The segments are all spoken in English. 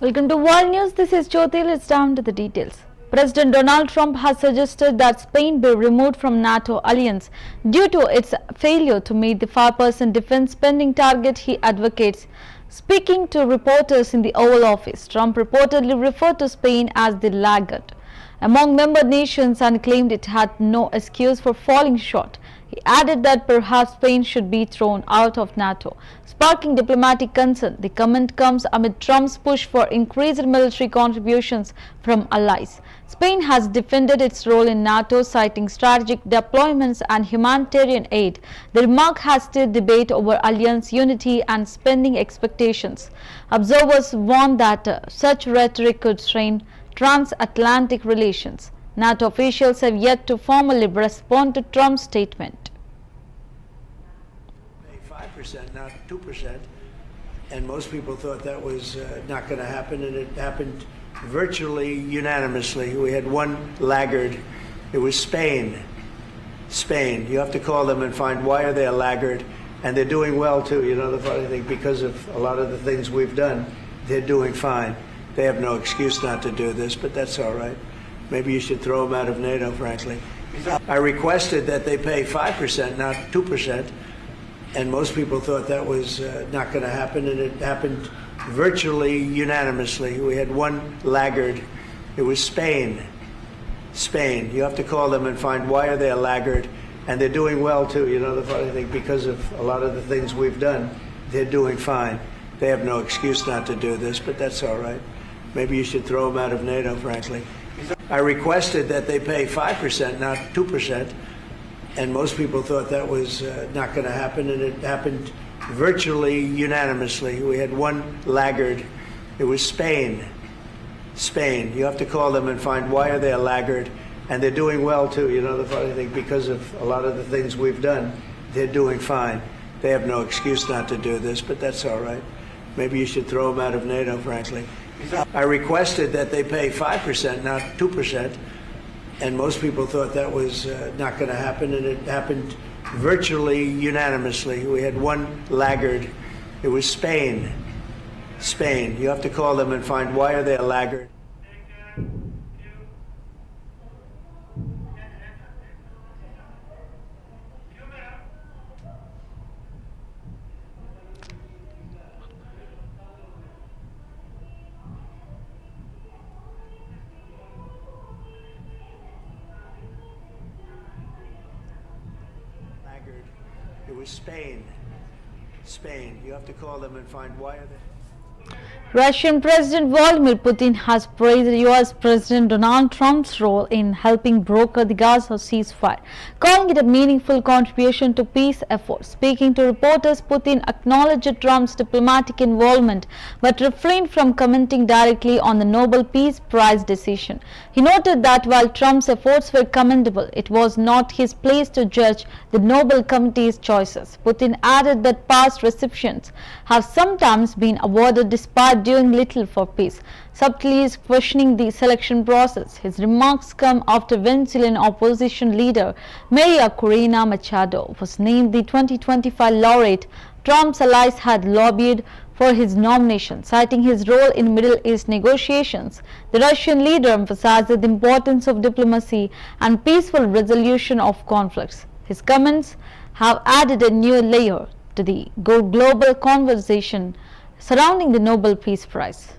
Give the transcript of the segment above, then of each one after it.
Welcome to World News. This is Jyoti. Let's down to the details. President Donald Trump has suggested that Spain be removed from NATO alliance due to its failure to meet the 5% defense spending target he advocates. Speaking to reporters in the Oval Office, Trump reportedly referred to Spain as the laggard among member nations and claimed it had no excuse for falling short. He added that perhaps Spain should be thrown out of NATO, sparking diplomatic concern. The comment comes amid Trump's push for increased military contributions from allies. Spain has defended its role in NATO, citing strategic deployments and humanitarian aid. The remark has stirred debate over alliance unity and spending expectations. Observers warn that such rhetoric could strain transatlantic relations. NATO officials have yet to formally respond to Trump's statement. 5%, not 2%, and most people thought that was not going to happen, and it happened virtually unanimously. We had one laggard. It was Spain. Spain. You have to call them and find why are they a laggard, and they're doing well too. You know, the funny thing, because of a lot of the things we've done, they're doing fine. They have no excuse not to do this, but that's all right. Maybe you should throw them out of NATO, frankly. I requested that they pay 5%, not 2%, and most people thought that was not going to happen, and it happened virtually unanimously. We had one laggard. It was Spain. Spain. You have to call them and find why are they a laggard, and they're doing well too. You know, the funny thing, because of a lot of the things we've done, they're doing fine. They have no excuse not to do this, but that's all right. Maybe you should throw them out of NATO, frankly. I requested that they pay 5%, not 2%, and most people thought that was not going to happen, and it happened virtually unanimously. We had one laggard. It was Spain. Spain. You have to call them and find why are they a laggard, and they're doing well too. You know, the funny thing, because of a lot of the things we've done, they're doing fine. They have no excuse not to do this, but that's all right. Maybe you should throw them out of NATO, frankly. I requested that they pay 5%, not 2%, and most people thought that was not going to happen, and it happened virtually unanimously. We had one laggard. It was Spain. Spain. You have to call them and find why are they a laggard. It was Spain. Spain. You have to call them and find why are they. Russian President Vladimir Putin has praised US President Donald Trump's role in helping broker the Gaza ceasefire, calling it a meaningful contribution to peace efforts. Speaking to reporters, Putin acknowledged Trump's diplomatic involvement but refrained from commenting directly on the Nobel Peace Prize decision. He noted that while Trump's efforts were commendable, it was not his place to judge the Nobel Committee's choices. Putin added that past recipients have sometimes been awarded despite doing little for peace, subtly questioning the selection process. His remarks come after Venezuelan opposition leader Maria Corina Machado was named the 2025 laureate. Trump's allies had lobbied for his nomination, citing his role in Middle East negotiations. The Russian leader emphasized the importance of diplomacy and peaceful resolution of conflicts. His comments have added a new layer to the global conversation surrounding the Nobel Peace Prize.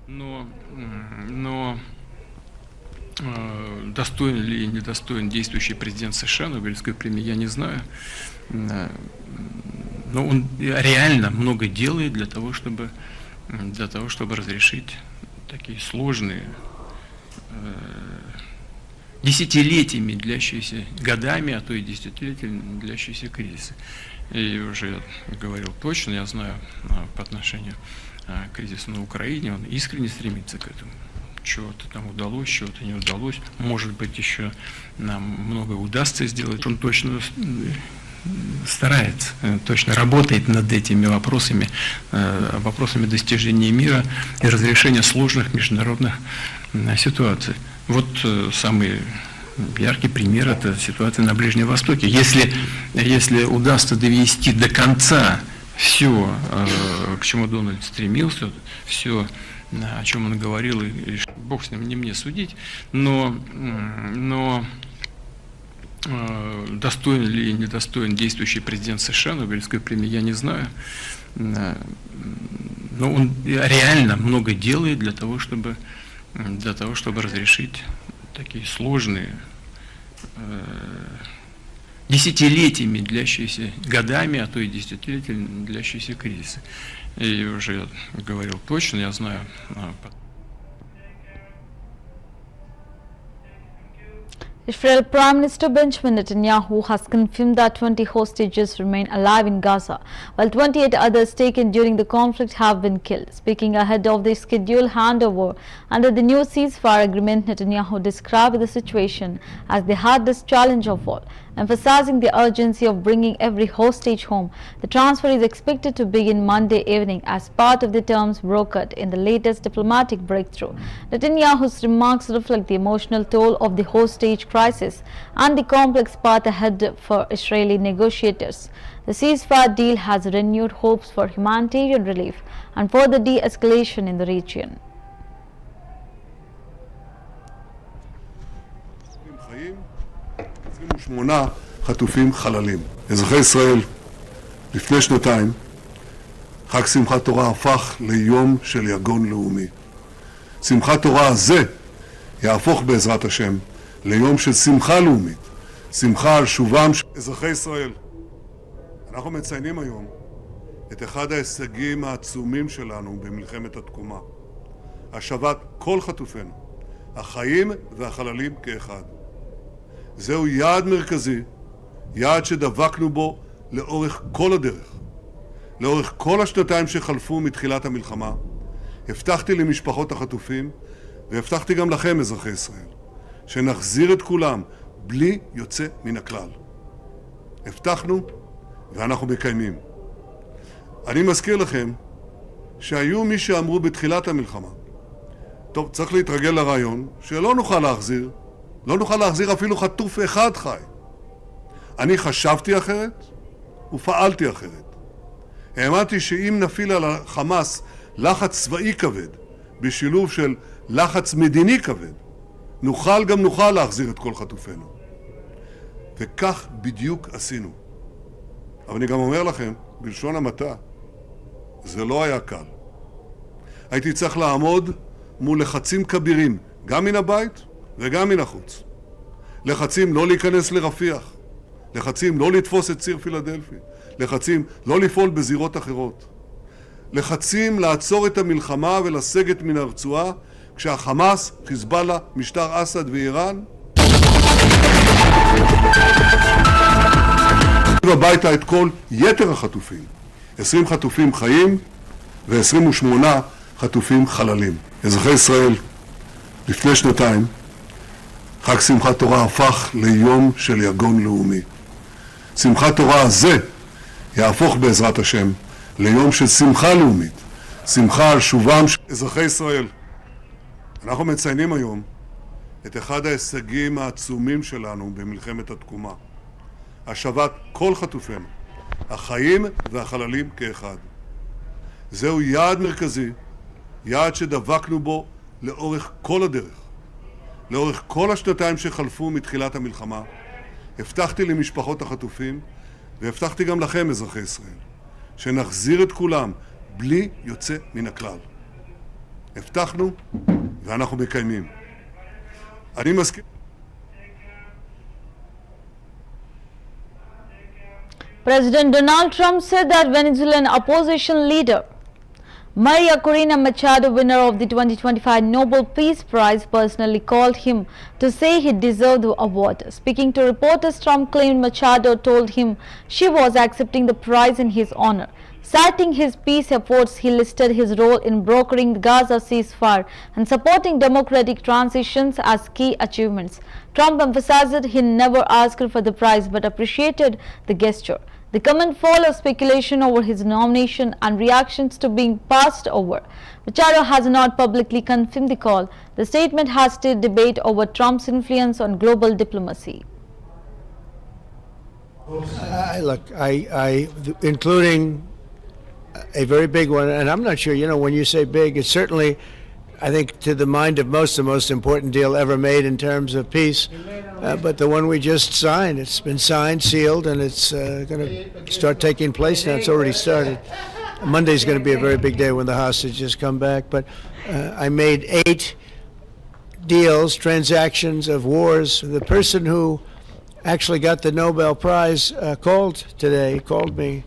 Но достоин или недостоин действующий президент США Нобелевской премии, я не знаю. Но он реально много делает для того, чтобы разрешить такие сложные, десятилетиями длящиеся, годами, а то и десятилетиями длящиеся кризисы. И уже говорил точно, я знаю, по отношению к кризису на Украине, он искренне стремится к этому. Чего-то там удалось, чего-то не удалось. Может быть, еще нам многое удастся сделать. Он точно старается, точно работает над этими вопросами достижения мира и разрешения сложных международных ситуаций. Вот самый яркий пример – это ситуация на Ближнем Востоке. Если удастся довести до конца все, к чему Дональд стремился, все, о чем он говорил, и бог с ним, не мне судить, но достоин или недостоин действующий президент США Нобелевской премии, я не знаю. Но он реально много делает для того, чтобы разрешить такие сложные, десятилетиями длящиеся, годами, а то и десятилетиями длящиеся кризисы. И уже я говорил точно, я знаю. Israel Prime Minister Benjamin Netanyahu has confirmed that 20 hostages remain alive in Gaza, while 28 others taken during the conflict have been killed. Speaking ahead of the scheduled handover under the new ceasefire agreement, Netanyahu described the situation as the hardest challenge of all, emphasizing the urgency of bringing every hostage home. The transfer is expected to begin Monday evening as part of the terms brokered in the latest diplomatic breakthrough. Netanyahu's remarks reflect the emotional toll of the hostage crisis and the complex path ahead for Israeli negotiators. The ceasefire deal has renewed hopes for humanitarian relief and further de-escalation in the region. שמונה חטופים חללים. אזרחי ישראל, לפני שנתיים, חג שמחת תורה הפך ליום של יגון לאומי. שמחת תורה הזה יהפוך בעזרת השם ליום של שמחה לאומית. שמחה על שובם של אזרחי ישראל. אנחנו מציינים היום את אחד ההישגים העצומים שלנו במלחמת התקומה. השבת כל חטופינו, החיים והחללים כאחד. זהו יעד מרכזי, יעד שדבקנו בו לאורך כל הדרך. לאורך כל השנתיים שחלפו מתחילת המלחמה, הבטחתי למשפחות החטופים, והבטחתי גם לכם, אזרחי ישראל, שנחזיר את כולם בלי יוצא מן הכלל. הבטחנו ואנחנו מקיימים. אני מזכיר לכם שהיו מי שאמרו בתחילת המלחמה, טוב, צריך להתרגל לרעיון שלא נוכל להחזיר, לא נוכל להחזיר אפילו חטוף אחד חי. אני חשבתי אחרת ופעלתי אחרת. האמנתי שאם נפיל על החמאס לחץ צבאי כבד, בשילוב של לחץ מדיני כבד, נוכל להחזיר את כל חטופינו. וכך בדיוק עשינו. אבל אני גם אומר לכם, בלשון המעטה, זה לא היה קל. הייתי צריך לעמוד מול לחצים כבירים, גם מן הבית וגם מן החוץ. לחצים לא להיכנס לרפיח, לחצים לא לתפוס את ציר פילדלפי, לחצים לא לפעול בזירות אחרות, לחצים לעצור את המלחמה ולסגת מן הרצועה כשהחמאס, חיזבאללה, משטר אסד ואיראן הביתה את כל יתר החטופים, 20 חטופים חיים ו28 חטופים חללים. אזרחי ישראל, לפני שנתיים חג שמחת תורה הפך ליום של יגון לאומי. שמחת תורה הזה יהפוך בעזרת השם ליום של שמחה לאומית, שמחה על שובם של אזרחי ישראל. אנחנו מציינים היום את אחד ההישגים העצומים שלנו במלחמת התקומה. השבת כל חטופינו, החיים והחללים כאחד. זהו יעד מרכזי, יעד שדבקנו בו לאורך כל הדרך. לאורך כל השנתיים שחלפו מתחילת המלחמה, הבטחתי למשפחות החטופים, והבטחתי גם לכם, אזרחי ישראל, שנחזיר את כולם בלי יוצא מן הכלל. הבטחנו ואנחנו מקיימים. אני מסכים. President Donald Trump said that Venezuelan opposition leader Maria Corina Machado, winner of the 2025 Nobel Peace Prize, personally called him to say he deserved the award. Speaking to reporters, Trump claimed Machado told him she was accepting the prize in his honor. Citing his peace efforts, he listed his role in brokering the Gaza ceasefire and supporting democratic transitions as key achievements. Trump emphasized he never asked for the prize but appreciated the gesture. The comment follows speculation over his nomination and reactions to being passed over. Machado has not publicly confirmed the call. The statement has stirred debate over Trump's influence on global diplomacy. Look, including a very big one, and I'm not sure, when you say big, it's certainly, I think, to the mind of most, the most important deal ever made in terms of peace. But the one we just signed, it's been signed, sealed, and it's going to start taking place now. It's already started. Monday's going to be a very big day when the hostages come back. But I made 8 deals, transactions of wars. The person who actually got the Nobel Prize called me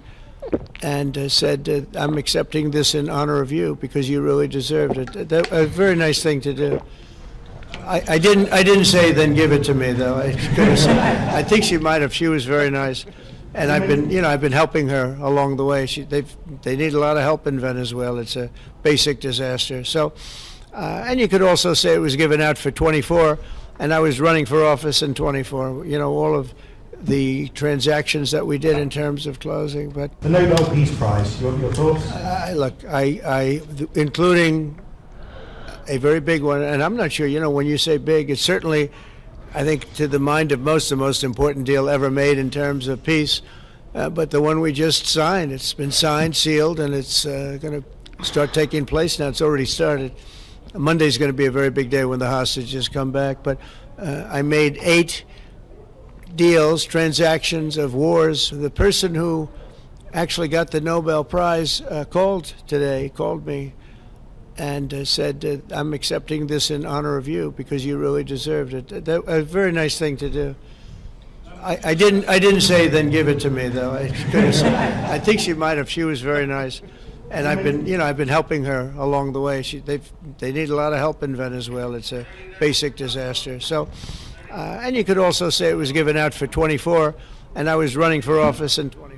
and said, I'm accepting this in honor of you because you really deserved it. A very nice thing to do. I didn't say then give it to me though. I think she might have. She was very nice, and I've been helping her along the way. They need a lot of help in Venezuela. It's a basic disaster. So, and you could also say it was given out for 24, and I was running for office in 24. All of the transactions that we did in terms of closing. But the Nobel Peace Prize, your thoughts? Including a very big one, and I'm not sure, when you say big, it's certainly, I think, to the mind of most, the most important deal ever made in terms of peace. But the one we just signed, it's been signed, sealed, and it's going to start taking place now. It's already started. Monday's going to be a very big day when the hostages come back. But I made 8 deals, transactions of wars. The person who actually got the Nobel Prize called me and said, I'm accepting this in honor of you because you really deserved it. A very nice thing to do. I didn't say then give it to me though. I think she might have. She was very nice, and I've been helping her along the way. They need a lot of help in Venezuela. It's a basic disaster. So, and you could also say it was given out for 24, and I was running for office in 24.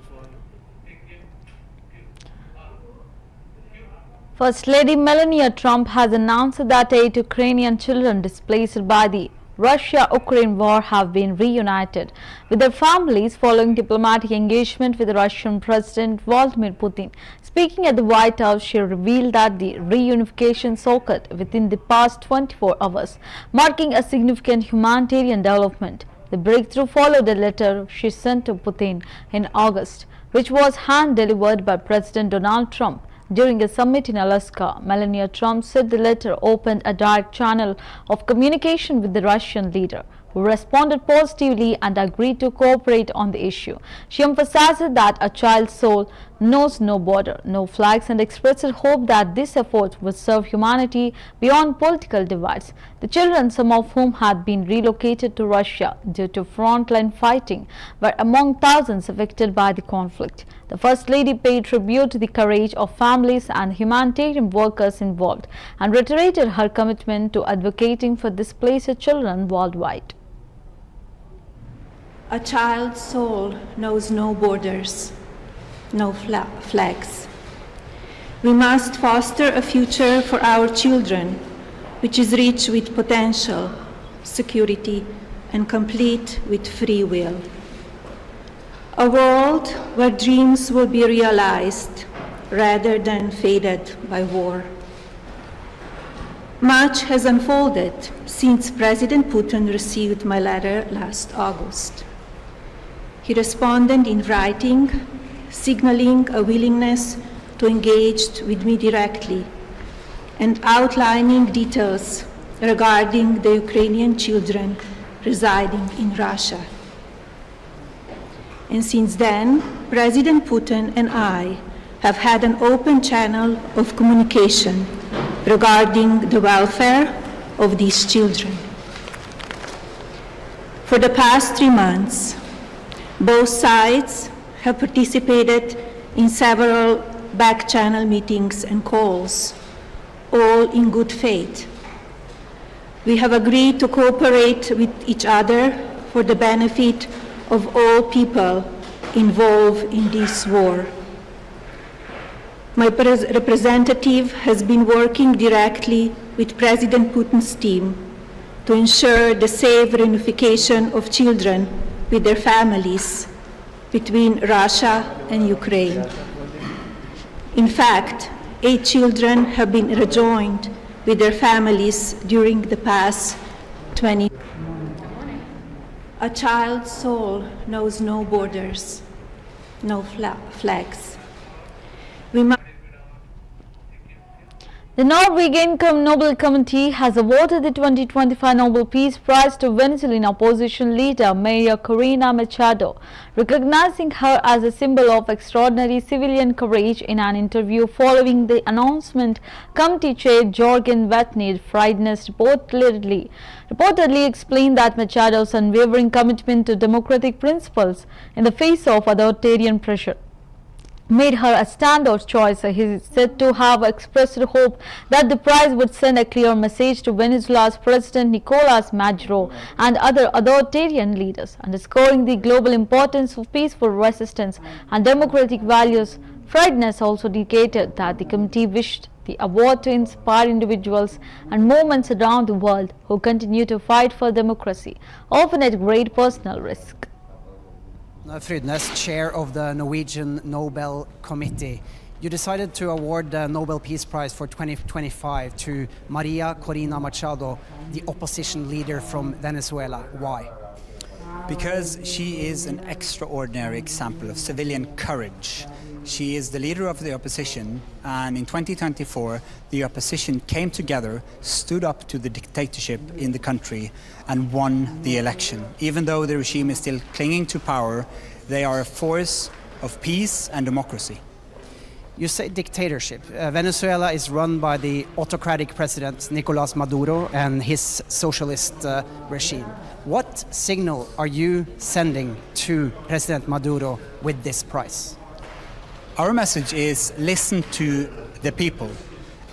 First Lady Melania Trump has announced that 8 Ukrainian children displaced by the Russia-Ukraine war have been reunited with their families following diplomatic engagement with Russian President Vladimir Putin. Speaking at the White House, she revealed that the reunification occurred within the past 24 hours, marking a significant humanitarian development. The breakthrough followed a letter she sent to Putin in August, which was hand-delivered by President Donald Trump. During a summit in Alaska, Melania Trump said the letter opened a direct channel of communication with the Russian leader, who responded positively and agreed to cooperate on the issue. She emphasized that a child's soul knows no border, no flags, and expressed hope that this effort would serve humanity beyond political divides. The children, some of whom had been relocated to Russia due to frontline fighting, were among thousands affected by the conflict. The First Lady paid tribute to the courage of families and humanitarian workers involved and reiterated her commitment to advocating for displaced children worldwide. A child's soul knows no borders, no flags. We must foster a future for our children which is rich with potential, security, and complete with free will. A world where dreams will be realized rather than faded by war. Much has unfolded since President Putin received my letter last August. He responded in writing, signaling a willingness to engage with me directly and outlining details regarding the Ukrainian children residing in Russia. And since then, President Putin and I have had an open channel of communication regarding the welfare of these children. For the past 3 months, both sides have participated in several back-channel meetings and calls, all in good faith. We have agreed to cooperate with each other for the benefit of all people involved in this war. My representative has been working directly with President Putin's team to ensure the safe reunification of children with their families between Russia and Ukraine. In fact, 8 children have been rejoined with their families during the past 20 years. A child's soul knows no borders, no flags. The Norwegian Nobel Committee has awarded the 2025 Nobel Peace Prize to Venezuelan opposition leader Maria Corina Machado, recognizing her as a symbol of extraordinary civilian courage. In an interview following the announcement, committee chair Jorgen Vatnid Friednes reportedly explained that Machado's unwavering commitment to democratic principles in the face of authoritarian pressure made her a standout choice. He is said to have expressed hope that the prize would send a clear message to Venezuela's President Nicolas Maduro and other authoritarian leaders, underscoring the global importance of peaceful resistance and democratic values. Friednes also indicated that the committee wished the award to inspire individuals and movements around the world who continue to fight for democracy, often at great personal risk. Frydnes, chair of the Norwegian Nobel Committee. You decided to award the Nobel Peace Prize for 2025 to Maria Corina Machado, the opposition leader from Venezuela. Why? Because she is an extraordinary example of civilian courage. She is the leader of the opposition, and in 2024, the opposition came together, stood up to the dictatorship in the country, and won the election. Even though the regime is still clinging to power, they are a force of peace and democracy. You say dictatorship. Venezuela is run by the autocratic president Nicolas Maduro and his socialist regime. What signal are you sending to President Maduro with this prize? Our message is listen to the people,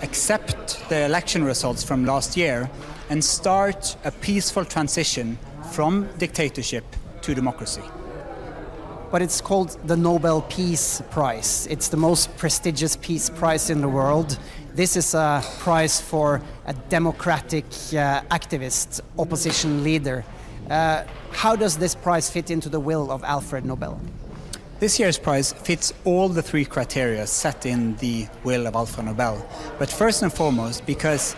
accept the election results from last year, and start a peaceful transition from dictatorship to democracy. But it's called the Nobel Peace Prize. It's the most prestigious peace prize in the world. This is a prize for a democratic activist, opposition leader. How does this prize fit into the will of Alfred Nobel? This year's prize fits all the three criteria set in the will of Alfred Nobel. But first and foremost, because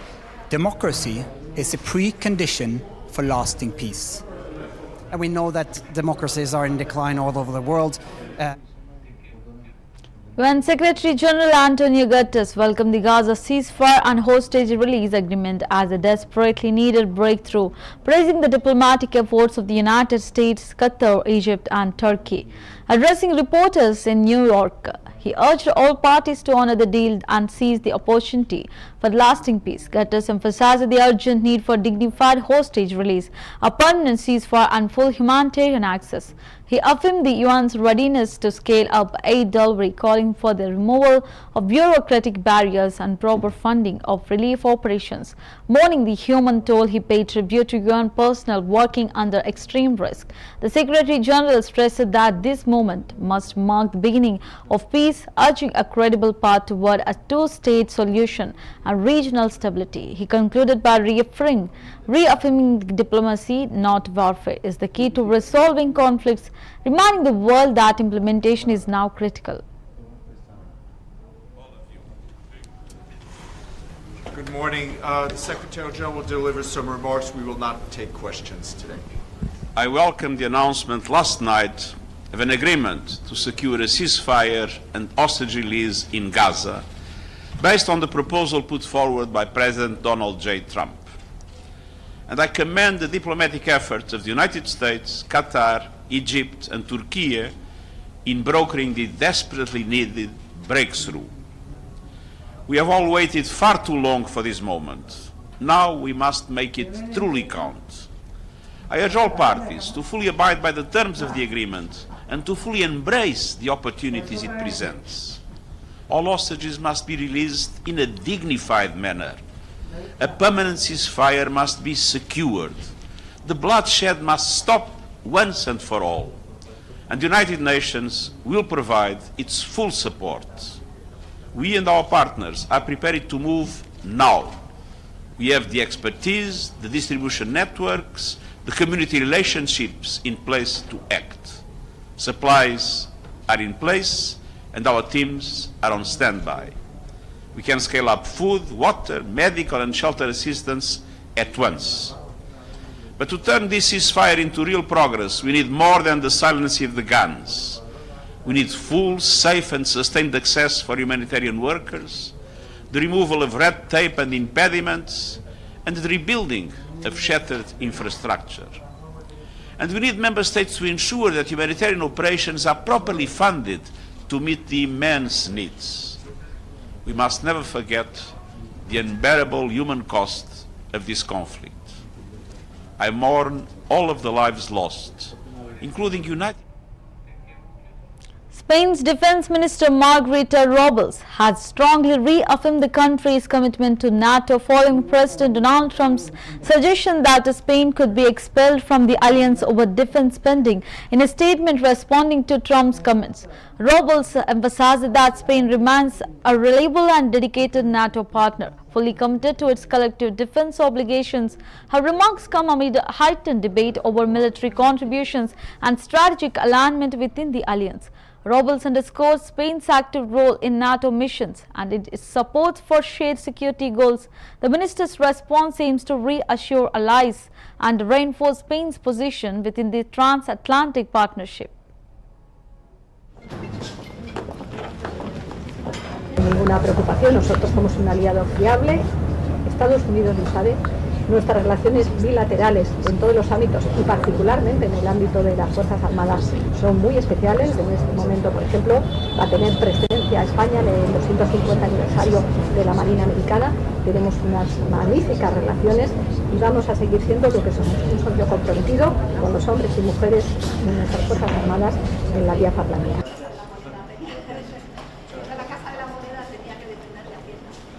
democracy is a precondition for lasting peace. And we know that democracies are in decline all over the world. UN Secretary General Antonio Guterres welcomed the Gaza ceasefire and hostage release agreement as a desperately needed breakthrough, praising the diplomatic efforts of the United States, Qatar, Egypt and Turkey. Addressing reporters in New York, he urged all parties to honor the deal and seize the opportunity for lasting peace. Guterres emphasized the urgent need for dignified hostage release, a permanent ceasefire and full humanitarian access. He affirmed the UN's readiness to scale up aid delivery, calling for the removal of bureaucratic barriers and proper funding of relief operations. Mourning the human toll, he paid tribute to UN personnel working under extreme risk. The Secretary General stressed that this moment must mark the beginning of peace, urging a credible path toward a two-state solution and regional stability. He concluded by reaffirming diplomacy, not warfare, is the key to resolving conflicts, reminding the world that implementation is now critical. Good morning. The Secretary General will deliver some remarks. We will not take questions today. I welcome the announcement last night of an agreement to secure a ceasefire and hostage release in Gaza, based on the proposal put forward by President Donald J. Trump. And I commend the diplomatic efforts of the United States, Qatar, Egypt and Turkey in brokering the desperately needed breakthrough. We have all waited far too long for this moment. Now we must make it truly count. I urge all parties to fully abide by the terms of the agreement and to fully embrace the opportunities it presents. All hostages must be released in a dignified manner. A permanent ceasefire must be secured. The bloodshed must stop once and for all. And the United Nations will provide its full support. We and our partners are prepared to move now. We have the expertise, the distribution networks, the community relationships in place to act. Supplies are in place and our teams are on standby. We can scale up food, water, medical and shelter assistance at once. But to turn this ceasefire into real progress, we need more than the silencing of the guns. We need full, safe and sustained access for humanitarian workers, the removal of red tape and impediments, and the rebuilding of shattered infrastructure. And we need Member States to ensure that humanitarian operations are properly funded to meet the immense needs. We must never forget the unbearable human cost of this conflict. I mourn all of the lives lost, including United. Spain's Defense Minister Margarita Robles has strongly reaffirmed the country's commitment to NATO following President Donald Trump's suggestion that Spain could be expelled from the alliance over defense spending. In a statement responding to Trump's comments, Robles emphasized that Spain remains a reliable and dedicated NATO partner, fully committed to its collective defense obligations. Her remarks come amid a heightened debate over military contributions and strategic alignment within the alliance. Robles underscores Spain's active role in NATO missions and its support for shared security goals. The minister's response aims to reassure allies and reinforce Spain's position within the transatlantic partnership. Ninguna preocupación, nosotros somos un aliado fiable, Estados Unidos lo sabe, nuestras relaciones bilaterales en todos los ámbitos y particularmente en el ámbito de las Fuerzas Armadas son muy especiales. En este momento, por ejemplo, va a tener presencia España en el 250 aniversario de la Marina Americana. Tenemos unas magníficas relaciones y vamos a seguir siendo lo que somos, un socio comprometido con los hombres y mujeres de nuestras Fuerzas Armadas en la Alianza Atlántica.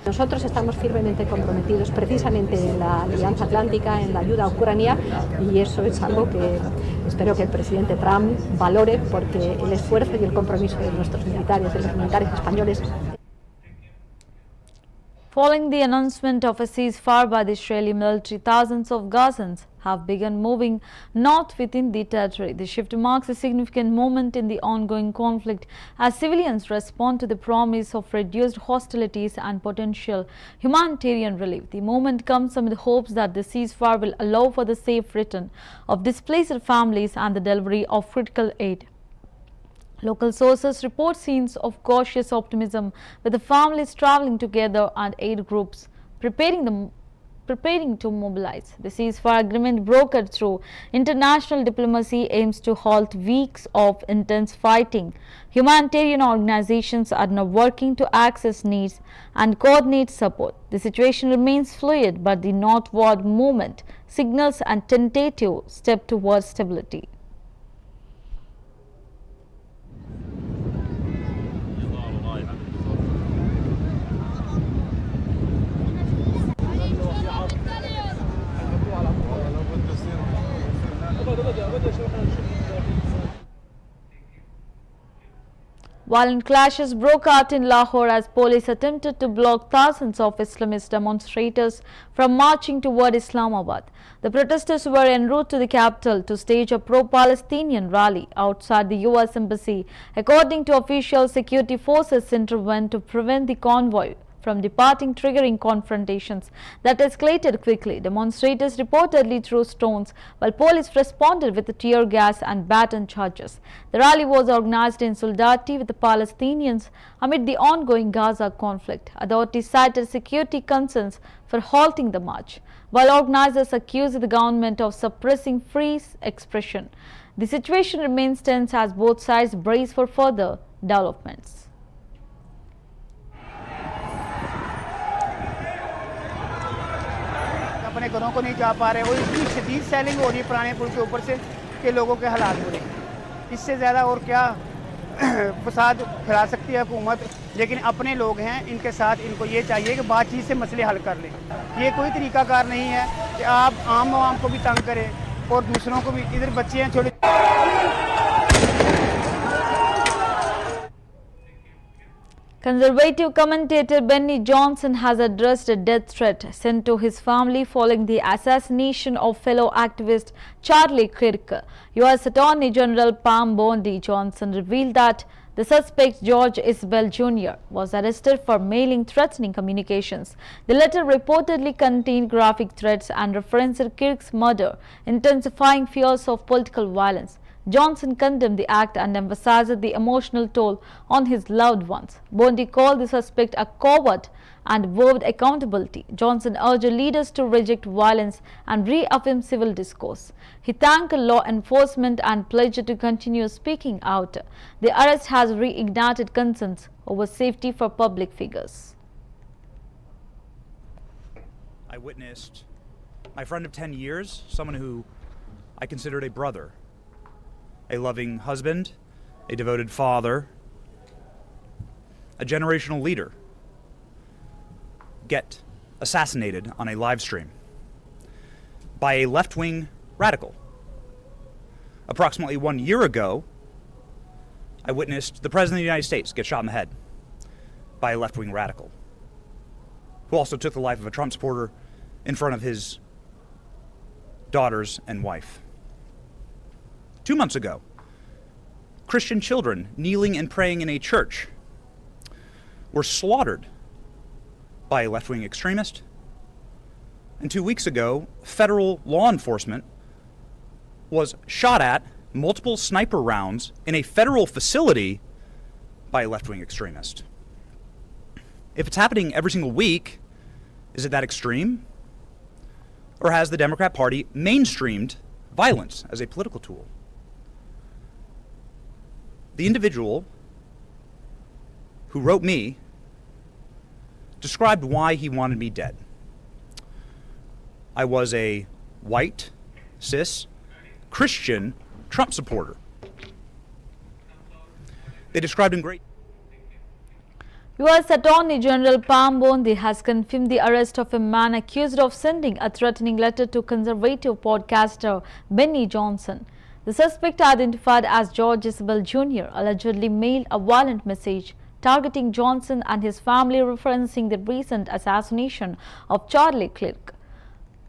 Nosotros estamos firmemente comprometidos precisamente en la Alianza Atlántica, en la ayuda a Ucrania, y eso es algo que espero que el presidente Trump valore, porque el esfuerzo y el compromiso de nuestros militares, de los militares españoles. Following the announcement of a ceasefire by the Israeli military, thousands of Gazans have begun moving north within the territory. The shift marks a significant moment in the ongoing conflict as civilians respond to the promise of reduced hostilities and potential humanitarian relief. The moment comes amid hopes that the ceasefire will allow for the safe return of displaced families and the delivery of critical aid. Local sources report scenes of cautious optimism, with the families traveling together and aid groups preparing to mobilize. The ceasefire agreement brokered through international diplomacy aims to halt weeks of intense fighting. Humanitarian organizations are now working to access needs and coordinate support. The situation remains fluid, but the northward movement signals a tentative step towards stability. Violent clashes broke out in Lahore as police attempted to block thousands of Islamist demonstrators from marching toward Islamabad. The protesters were en route to the capital to stage a pro-Palestinian rally outside the US Embassy. According to officials, security forces intervened to prevent the convoy from departing, triggering confrontations that escalated quickly. Demonstrators reportedly threw stones, while police responded with tear gas and baton charges. The rally was organized in solidarity with the Palestinians amid the ongoing Gaza conflict. Authorities cited security concerns for halting the march, while organizers accused the government of suppressing free expression. The situation remains tense as both sides brace for further developments. अपने घरों को नहीं जा पा रहे और इतनी शदीद सेलिंग हो रही है पुराने पुल के ऊपर से कि लोगों के हालात हो रहे हैं। इससे ज़्यादा और क्या फसाद फैला सकती है हुकूमत, लेकिन अपने लोग हैं, इनके साथ इनको ये चाहिए कि बातचीत से मसले हल कर लें। ये कोई तरीकाकार नहीं है कि आप आम को भी तंग करें और दूसरों को भी। इधर बच्चे हैं छोटे। Conservative commentator Benny Johnson has addressed a death threat sent to his family following the assassination of fellow activist Charlie Kirk. U.S. Attorney General Pam Bondi Johnson revealed that the suspect, George Isbell Jr., was arrested for mailing threatening communications. The letter reportedly contained graphic threats and referenced Kirk's murder, intensifying fears of political violence. Johnson condemned the act and emphasized the emotional toll on his loved ones. Bondi called the suspect a coward and vowed accountability. Johnson urged leaders to reject violence and reaffirm civil discourse. He thanked law enforcement and pledged to continue speaking out. The arrest has reignited concerns over safety for public figures. I witnessed my friend of 10 years, someone who I considered a brother, a loving husband, a devoted father, a generational leader, get assassinated on a live stream by a left-wing radical. Approximately 1 year ago, I witnessed the President of the United States get shot in the head by a left-wing radical, who also took the life of a Trump supporter in front of his daughters and wife. 2 months ago, Christian children kneeling and praying in a church were slaughtered by a left-wing extremist. And 2 weeks ago, federal law enforcement was shot at multiple sniper rounds in a federal facility by a left-wing extremist. If it's happening every single week, is it that extreme? Or has the Democrat Party mainstreamed violence as a political tool? The individual who wrote me described why he wanted me dead. I was a white, cis, Christian Trump supporter. They described in great... U.S. Attorney General Pam Bondi has confirmed the arrest of a man accused of sending a threatening letter to conservative podcaster Benny Johnson. The suspect, identified as George Isabel Jr., allegedly mailed a violent message targeting Johnson and his family, referencing the recent assassination of Charlie Kirk.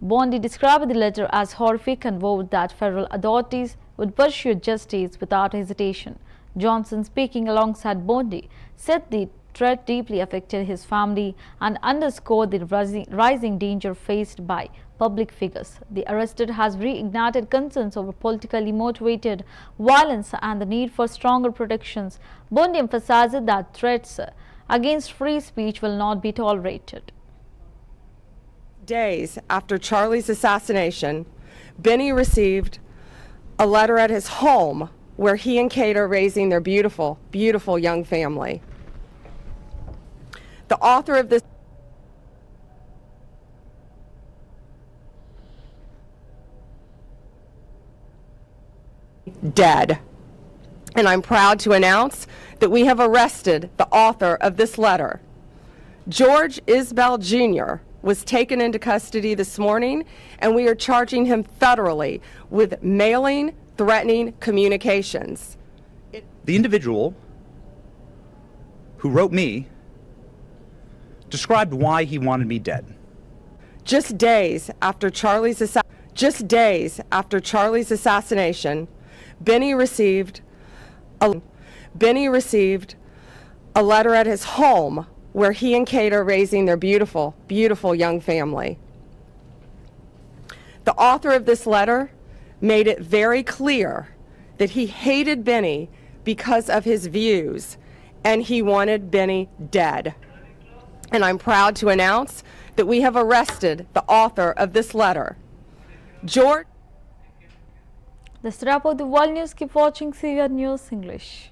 Bondi described the letter as horrific and vowed that federal authorities would pursue justice without hesitation. Johnson, speaking alongside Bondi, said the threat deeply affected his family and underscored the rising danger faced by public figures. The arrested has reignited concerns over politically motivated violence and the need for stronger protections. Bondi emphasized that threats against free speech will not be tolerated. Days after Charlie's assassination, Benny received a letter at his home where he and Kate are raising their beautiful, beautiful young family. The author of this dead. And I'm proud to announce that we have arrested the author of this letter. George Isbell Jr. was taken into custody this morning, and we are charging him federally with mailing threatening communications. The individual who wrote me described why he wanted me dead. Just days after Charlie's assassination, Benny received a letter at his home where he and Kate are raising their beautiful, beautiful young family. The author of this letter made it very clear that he hated Benny because of his views, and he wanted Benny dead. And I'm proud to announce that we have arrested the author of this letter. George. That's the wrap of the world news. Keep watching CVR News English.